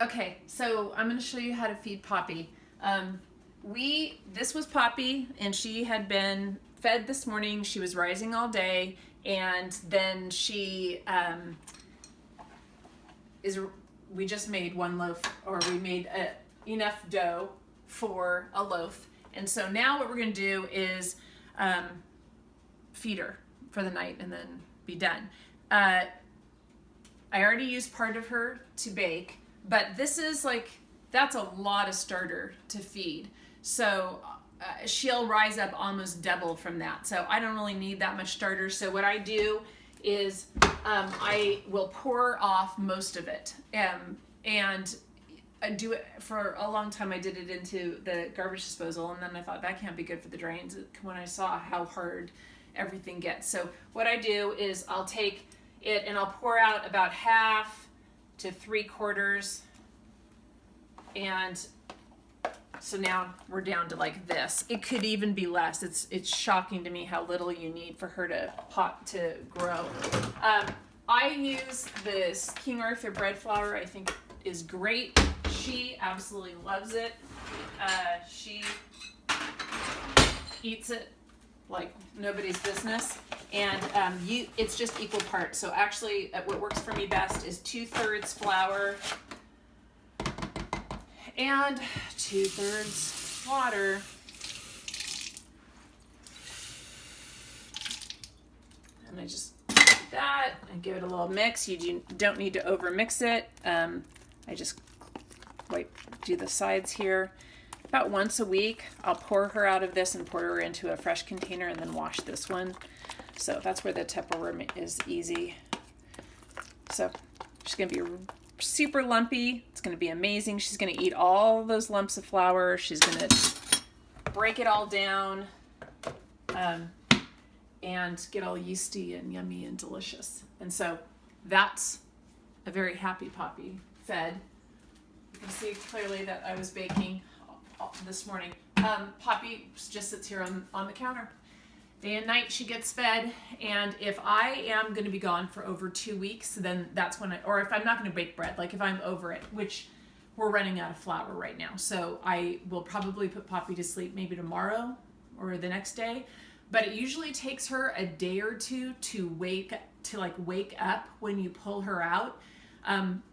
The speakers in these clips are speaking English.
Okay, so I'm going to show you how to feed Poppy. This was Poppy, and she had been fed this morning. She was rising all day, and then we just made one loaf, or we made enough dough for a loaf. And so now what we're going to do is feed her for the night and then be done. I already used part of her to bake, but this is that's a lot of starter to feed. So she'll rise up almost double from that. So I don't really need that much starter. So what I do is I will pour off most of it. And I do it for a long time. I did it into the garbage disposal, and then I thought that can't be good for the drains when I saw how hard everything gets. So what I do is I'll take it and I'll pour out about half to 3/4, and so now we're down to like this. It could even be less. It's shocking to me how little you need for her to grow. I use this King Arthur bread flour. I think it is great. She absolutely loves it. She eats it like nobody's business, and it's just equal parts. So actually, what works for me best is 2/3 flour and 2/3 water. And I just do that and give it a little mix. You don't need to over mix it. I just do the sides here. About once a week, I'll pour her out of this and pour her into a fresh container and then wash this one. So that's where the Tupperware is easy. So she's going to be super lumpy. It's going to be amazing. She's going to eat all those lumps of flour. She's going to break it all down and get all yeasty and yummy and delicious. And so that's a very happy Poppy fed. You can see clearly that I was baking this morning. Poppy just sits here on the counter. Day and night she gets fed, and if I am going to be gone for over 2 weeks, then that's when or if I'm not going to bake bread, like if I'm over it, which we're running out of flour right now. So I will probably put Poppy to sleep maybe tomorrow or the next day. But it usually takes her a day or two to wake up when you pull her out.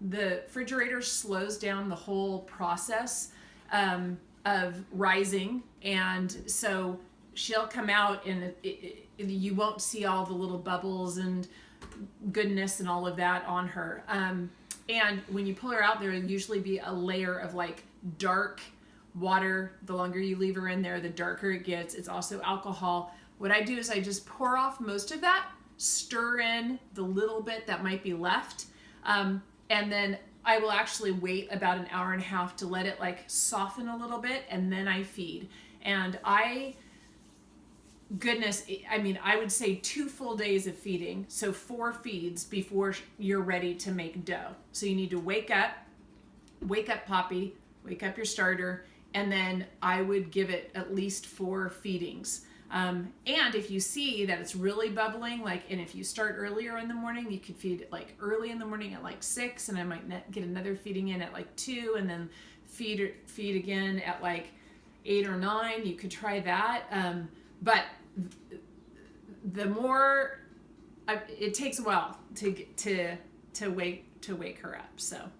The refrigerator slows down the whole process of rising, and so she'll come out and you won't see all the little bubbles and goodness and all of that on her. And when you pull her out, there will usually be a layer of dark water. The longer you leave her in there, the darker it gets. It's also alcohol. What I do is I just pour off most of that, stir in the little bit that might be left, and then I will actually wait about an hour and a half to let it soften a little bit, and then I feed. And I would say 2 full days of feeding, so 4 feeds before you're ready to make dough. So you need to wake up Poppy, wake up your starter, and then I would give it at least 4 feedings. And if you see that it's really bubbling, and if you start earlier in the morning, you could feed it early in the morning at 6, and I might get another feeding in at 2, and then feed again at 8 or 9. You could try that. But the more it takes a while to wake her up, so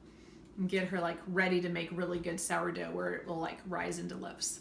and get her ready to make really good sourdough where it will rise into loaves.